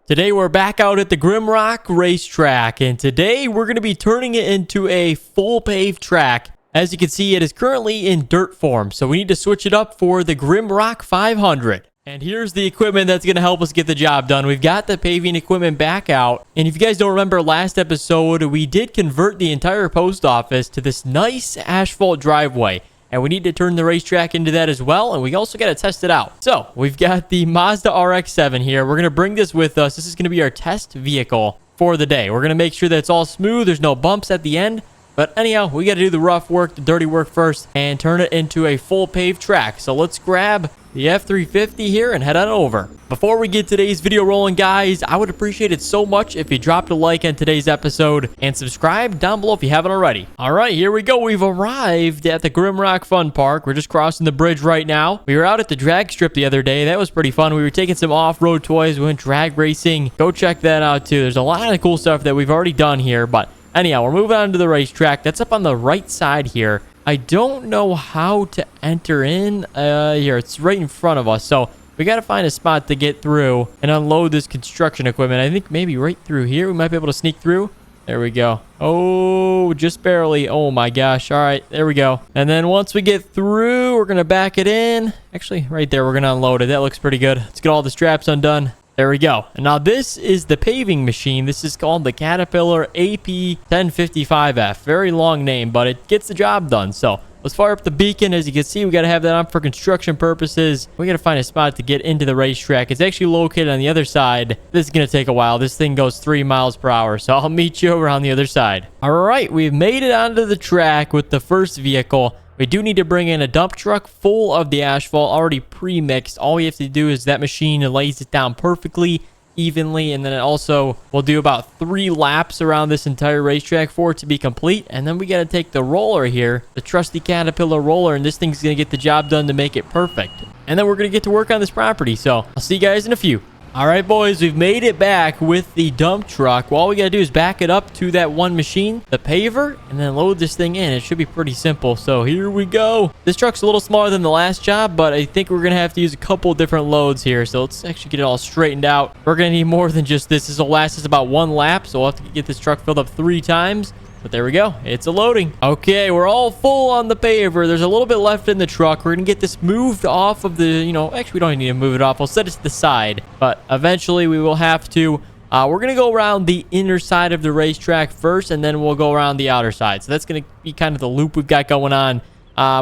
Today we're back out at the GrimRock racetrack, and today we're going to be turning it into a full paved track. As you can see, it is currently in dirt form, so we need to switch it up for the GrimRock 500. And here's the equipment that's going to help us get the job done. We've got the paving equipment back out, and if you guys don't remember last episode, we did convert the entire post office to this nice asphalt driveway. And we need to turn the racetrack into that as well. And we also got to test it out. So we've got the Mazda RX-7 here. We're going to bring this with us. This is going to be our test vehicle for the day. We're going to make sure that it's all smooth. There's no bumps at the end. But anyhow, we got to do the rough work, the dirty work first, and turn it into a full paved track. So let's grab the F350 here and head on over. Before we get today's video rolling, guys, I would appreciate it so much if you dropped a like on today's episode and subscribe down below if you haven't already. All right, here we go. We've arrived at the GrimRock Fun Park. We're just crossing the bridge right now. We were out at the drag strip the other day. That was pretty fun. We were taking some off-road toys. We went drag racing. Go check that out too. There's a lot of cool stuff that we've already done here, but anyhow, we're moving on to the racetrack. That's up on the right side here. I don't know how to enter in here. It's right in front of us. So we got to find a spot to get through and unload this construction equipment. I think maybe right through here. We might be able to sneak through. There we go. Oh, just barely. Oh my gosh. All right, there we go. And then once we get through, we're going to back it in. Actually, right there, we're going to unload it. That looks pretty good. Let's get all the straps undone. There we go. And now this is the paving machine. This is called the Caterpillar AP1055F. Very long name, but it gets the job done. So let's fire up the beacon. As you can see, we got to have that on for construction purposes. We got to find a spot to get into the racetrack. It's actually located on the other side. This is going to take a while. This thing goes 3 miles per hour. So I'll meet you over on the other side. All right, we've made it onto the track with the first vehicle. We do need to bring in a dump truck full of the asphalt already pre-mixed. All we have to do is that machine lays it down perfectly, evenly, and then it also will do about 3 laps around this entire racetrack for it to be complete. And then we got to take the roller here, the trusty Caterpillar roller, and this thing's going to get the job done to make it perfect. And then we're going to get to work on this property. So I'll see you guys in a few. All right, boys, we've made it back with the dump truck. Well, all we got to do is back it up to that one machine, the paver, and then load this thing in. It should be pretty simple. So here we go. This truck's a little smaller than the last job, but I think we're going to have to use a couple different loads here. So let's actually get it all straightened out. We're going to need more than just this. This will last us about 1 lap, so we'll have to get this truck filled up 3 times. But there we go. It's a loading. Okay, we're all full on the paver. There's a little bit left in the truck. We're going to get this moved off of the, actually, we don't need to move it off. We'll set it to the side. But eventually, we will have to. We're going to go around the inner side of the racetrack first, and then we'll go around the outer side. So that's going to be kind of the loop we've got going on.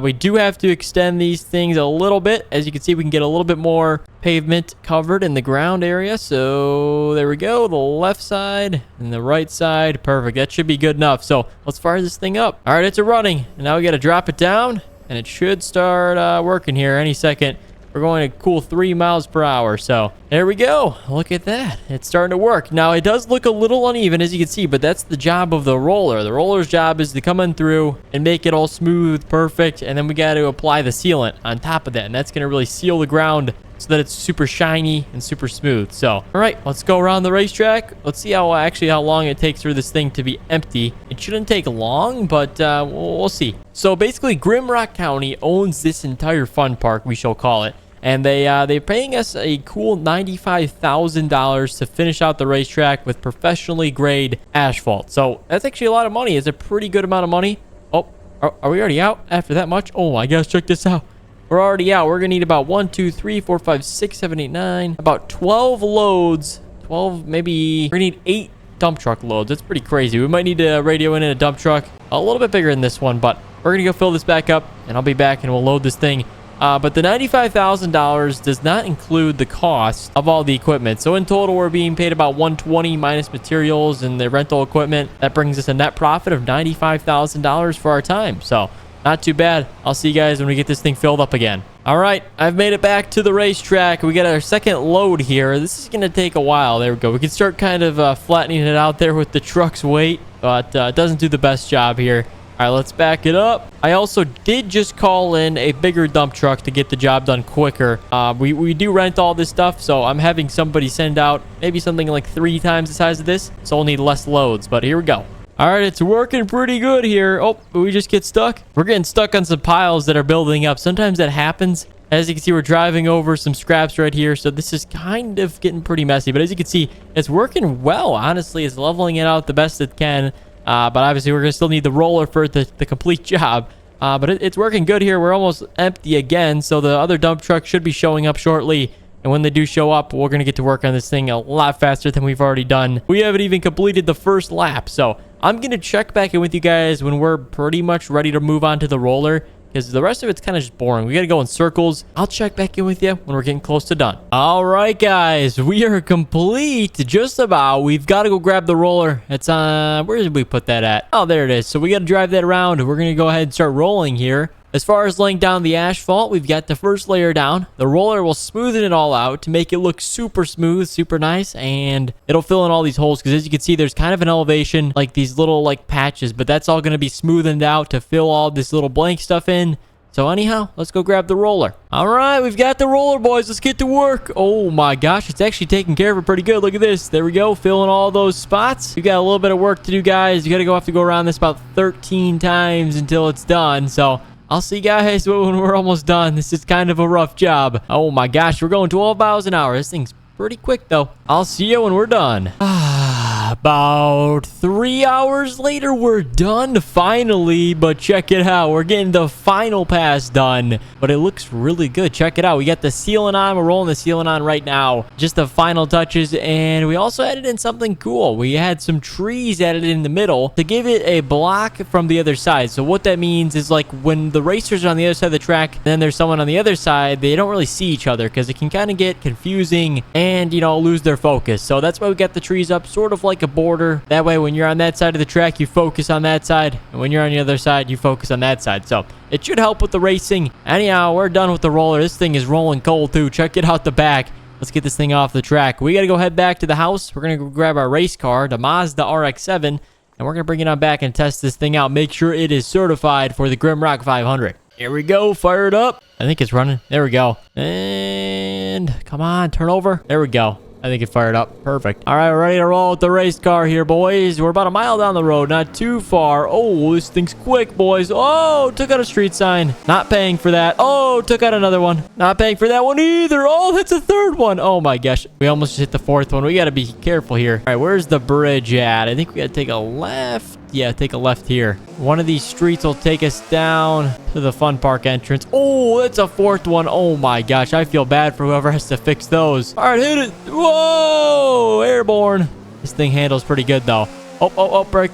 We do have to extend these things a little bit. As you can see, we can get a little bit more pavement covered in the ground area. So there we go. The left side and the right side. Perfect. That should be good enough. So let's fire this thing up. All right, it's running. And now we got to drop it down, and it should start working here any second. We're going a cool 3 miles per hour. So there we go. Look at that. It's starting to work. Now, it does look a little uneven, as you can see, but that's the job of the roller. The roller's job is to come in through and make it all smooth, perfect. And then we got to apply the sealant on top of that. And that's going to really seal the ground so that it's super shiny and super smooth. So, all right, let's go around the racetrack. Let's see how long it takes for this thing to be empty. It shouldn't take long, but we'll see. So basically, GrimRock County owns this entire fun park, we shall call it. And they're paying us a cool $95,000 to finish out the racetrack with professionally grade asphalt. So that's actually a lot of money. It's a pretty good amount of money. Oh, are we already out after that much? Oh my gosh, check this out. We're already out. We're going to need about 1, 2, 3, 4, 5, 6, 7, 8, 9. About 12 loads. 12, maybe. We're going to need 8 dump truck loads. That's pretty crazy. We might need to radio in a dump truck a little bit bigger than this one. But we're going to go fill this back up, and I'll be back, and we'll load this thing. But the $95,000 does not include the cost of all the equipment. So in total, we're being paid about $120 minus materials and the rental equipment. That brings us a net profit of $95,000 for our time. So not too bad. I'll see you guys when we get this thing filled up again. All right, I've made it back to the racetrack. We got our second load here. This is going to take a while. There we go. We can start kind of flattening it out there with the truck's weight, but it doesn't do the best job here. All right, let's back it up. I also did just call in a bigger dump truck to get the job done quicker. We do rent all this stuff, so I'm having somebody send out maybe something like 3 times the size of this. So I'll need less loads, but here we go. All right, it's working pretty good here. Oh, we just get stuck. We're getting stuck on some piles that are building up. Sometimes that happens As you can see, we're driving over some scraps right here. So this is kind of getting pretty messy. But as you can see, it's working well. Honestly, it's leveling it out the best it can. But obviously, we're going to still need the roller for the complete job. But it's working good here. We're almost empty again. So the other dump truck should be showing up shortly. And when they do show up, we're going to get to work on this thing a lot faster than we've already done. We haven't even completed the first lap. So I'm going to check back in with you guys when we're pretty much ready to move on to the roller, because the rest of it's kind of just boring. We got to go in circles. I'll check back in with you when we're getting close to done. All right, guys. We are complete. Just about. We've got to go grab the roller. It's where did we put that at? Oh, there it is. So we got to drive that around. We're going to go ahead and start rolling here. As far as laying down the asphalt, we've got the first layer down. The roller will smoothen it all out to make it look super smooth, super nice, and it'll fill in all these holes, because as you can see, there's kind of an elevation, like these little like patches, but that's all going to be smoothened out to fill all this little blank stuff in. So anyhow, let's go grab the roller. All right, we've got the roller, boys. Let's get to work. Oh my gosh, it's actually taking care of it pretty good. Look at this. There we go, filling all those spots. We got a little bit of work to do, guys. You got to have to go around this about 13 times until it's done. So I'll see you guys when we're almost done. This is kind of a rough job. Oh my gosh, we're going 12 miles an hour. This thing's pretty quick though. I'll see you when we're done. About 3 hours later, we're done finally. But check it out. We're getting the final pass done. But it looks really good. Check it out. We got the sealant on. We're rolling the sealant on right now. Just the final touches. And we also added in something cool. We had some trees added in the middle to give it a block from the other side. So what that means is, like, when the racers are on the other side of the track, then there's someone on the other side, they don't really see each other, because it can kind of get confusing and, you know, lose their focus. So that's why we got the trees up, sort of like a border. That way, when you're on that side of the track, you focus on that side, and when you're on the other side, you focus on that side. So it should help with the racing. Anyhow, we're done with the roller. This thing is rolling cold too. Check it out the back. Let's get this thing off the track. We got to go head back to the house. We're going to go grab our race car, the Mazda RX-7, and we're going to bring it on back and test this thing out. Make sure it is certified for the GrimRock 500. Here we go. Fire it up. I think it's running. There we go. And come on, turn over. There we go. I think it fired up. Perfect. All right, we're ready to roll with the race car here, boys. We're about a mile down the road, not too far. Oh, this thing's quick, boys. Oh, took out a street sign. Not paying for that. Oh, took out another one. Not paying for that one either. Oh, that's a third one. Oh my gosh. We almost just hit the fourth one. We got to be careful here. All right, where's the bridge at? I think we got to take a left. Yeah, take a left here. One of these streets will take us down to the fun park entrance. Oh, that's a fourth one. Oh my gosh, I feel bad for whoever has to fix those. All right, hit it. Whoa, airborne. This thing handles pretty good though. Oh, brake.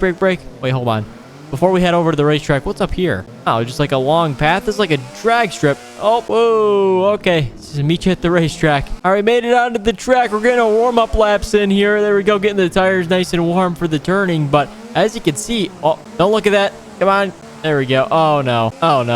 Wait, hold on. Before we head over to the racetrack, what's up here? Oh, just like a long path. It's like a drag strip. Oh, whoa, okay. Just meet you at the racetrack. All right, made it onto the track. We're getting a warm-up laps in here. There we go, getting the tires nice and warm for the turning. But as you can see, oh, don't look at that. Come on. There we go. Oh, no.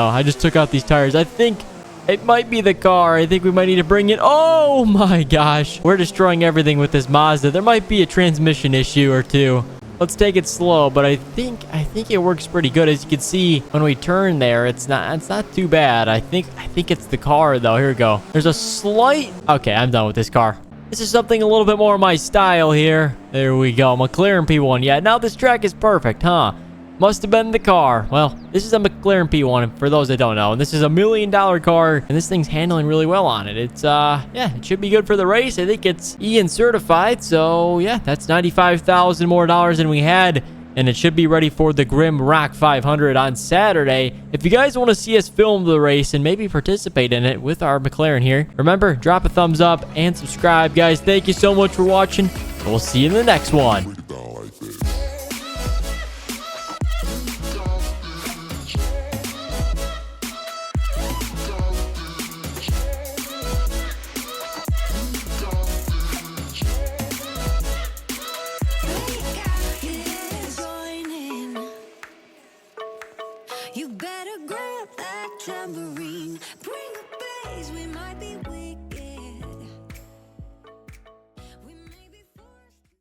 I just took out these tires. I think it might be the car. I think we might need to bring it. Oh, my gosh. We're destroying everything with this Mazda. There might be a transmission issue or two. Let's take it slow, but I think it works pretty good. As you can see, when we turn there, it's not too bad. I think it's the car though. Here we go. There's a slight. Okay, I'm done with this car. This is something a little bit more my style here. There we go. McLaren P1. Yeah, now this track is perfect, huh? Must have been the car. Well, this is a McLaren P1 for those that don't know. And this is $1 million car, and this thing's handling really well on it. It's, yeah, it should be good for the race. I think it's Ian certified. So, yeah, that's $95,000 more than we had. And it should be ready for the GrimRock 500 on Saturday. If you guys want to see us film the race and maybe participate in it with our McLaren here, remember, drop a thumbs up and subscribe, guys. Thank you so much for watching. And we'll see you in the next one. You better grab that tambourine, bring the bass, we